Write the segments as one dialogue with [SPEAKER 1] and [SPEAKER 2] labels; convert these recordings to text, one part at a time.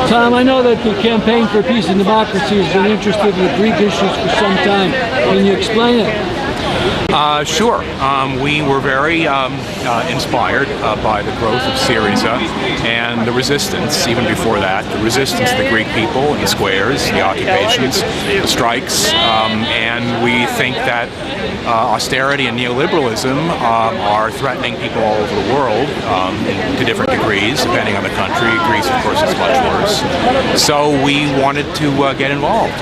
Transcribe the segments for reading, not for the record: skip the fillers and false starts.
[SPEAKER 1] Tom, I know that the Campaign for Peace and Democracy has been interested in the Greek issues for some time. Can you explain it?
[SPEAKER 2] Sure. We were very inspired by the growth of Syriza and the resistance, even before that, the resistance of the Greek people in the squares, the occupations, the strikes, and we think that austerity and neoliberalism are threatening people all over the world to different degrees, depending on the country. Greece, of course, is much worse. So we wanted to get involved.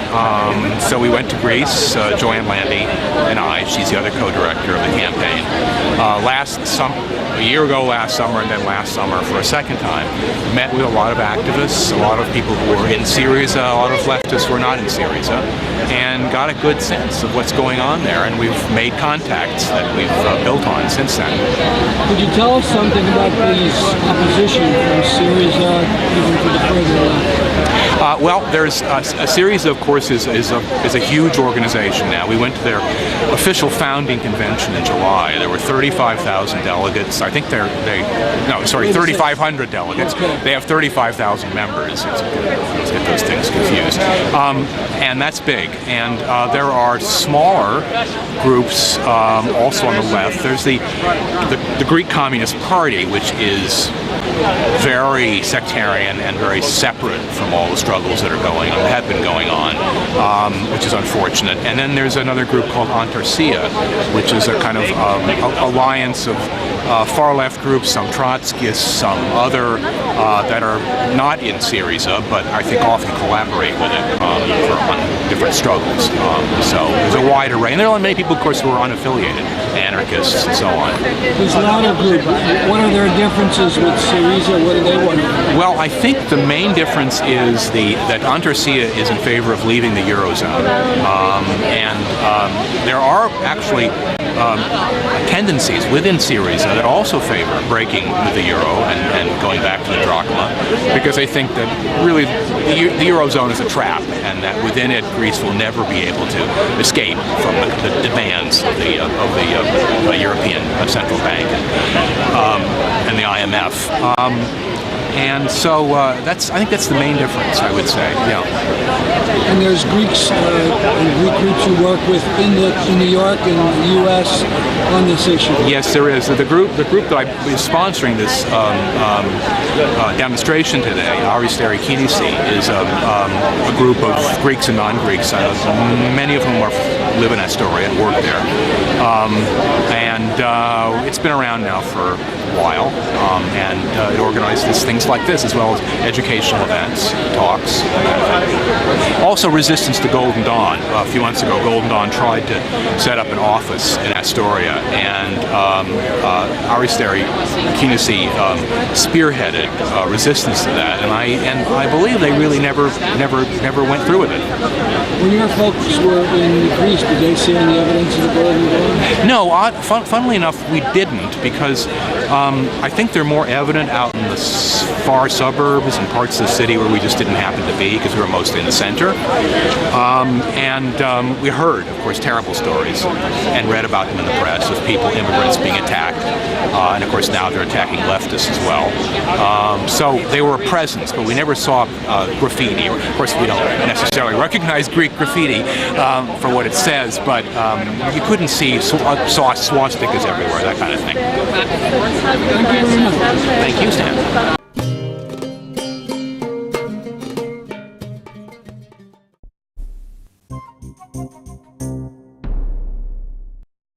[SPEAKER 2] So we went to Greece, Joanne Landy and I, she's the other co-director of the campaign, a year ago last summer, and then last summer for a second time. Met with a lot of activists, a lot of people who were in Syriza, a lot of leftists who were not in Syriza, and got a good sense of what's going on there, and we've made contacts that we've built on since then.
[SPEAKER 1] Could you tell us something about these opposition from Syriza, even to the further left?
[SPEAKER 2] Well, there's Syriza, of course, is a huge organization now. We went to their official founding convention in July. There were 35,000 delegates. I think 3,500 delegates.
[SPEAKER 1] Okay.
[SPEAKER 2] They have 35,000 members. Let's get those things confused. And that's big. And there are smaller groups also on the left. There's the Greek Communist Party, which is very sectarian and very separate from all the struggles that are going on, that have been going on, which is unfortunate. And then there's another group called Antarcia, which is a kind of alliance of far-left groups, some Trotskyists, some other that are not in Syriza, but I think often collaborate with it on different struggles. So there's a wide array. And there are many people, of course, who are unaffiliated, anarchists and so on.
[SPEAKER 1] There's a lot of groups. What are their differences with Syriza? What do they want?
[SPEAKER 2] Well, I think the main difference is that Antarcia is in favor of leaving the Eurozone. There are actually tendencies within Syriza that also favor breaking with the euro and going back to the drachma, because they think that really the Eurozone is a trap, and that within it Greece will never be able to escape from the demands of the European Central Bank and the IMF. And so I think that's the main difference, I would say. Yeah.
[SPEAKER 1] And there's Greeks and Greek groups you work with in New York and the U.S. on this issue.
[SPEAKER 2] Yes, there is. The group that is sponsoring this demonstration today, Aristeri Kinisi, is a group of Greeks and non-Greeks. Many of whom live in Astoria and work there. It's been around now for a while, and it organizes things like this, as well as educational events, talks. Also, resistance to Golden Dawn. A few months ago, Golden Dawn tried to set up an office in Astoria, and Aristeri Kinisi spearheaded resistance to that, and I believe they really never went through with it.
[SPEAKER 1] When your folks were in Greece, did they see any evidence of the Golden Dawn?
[SPEAKER 2] No, funnily enough, we didn't, because I think they're more evident out in the far suburbs and parts of the city where we just didn't happen to be, because we were mostly in the center. We heard, of course, terrible stories and read about them in the press of immigrants being attacked. And of course now they're attacking leftists as well. So they were a presence, but we never saw graffiti. Of course, we don't necessarily recognize Greek graffiti for what it says, but you couldn't see swastikas everywhere, that kind of thing.
[SPEAKER 1] Thank you very much.
[SPEAKER 2] Thank you, Stan.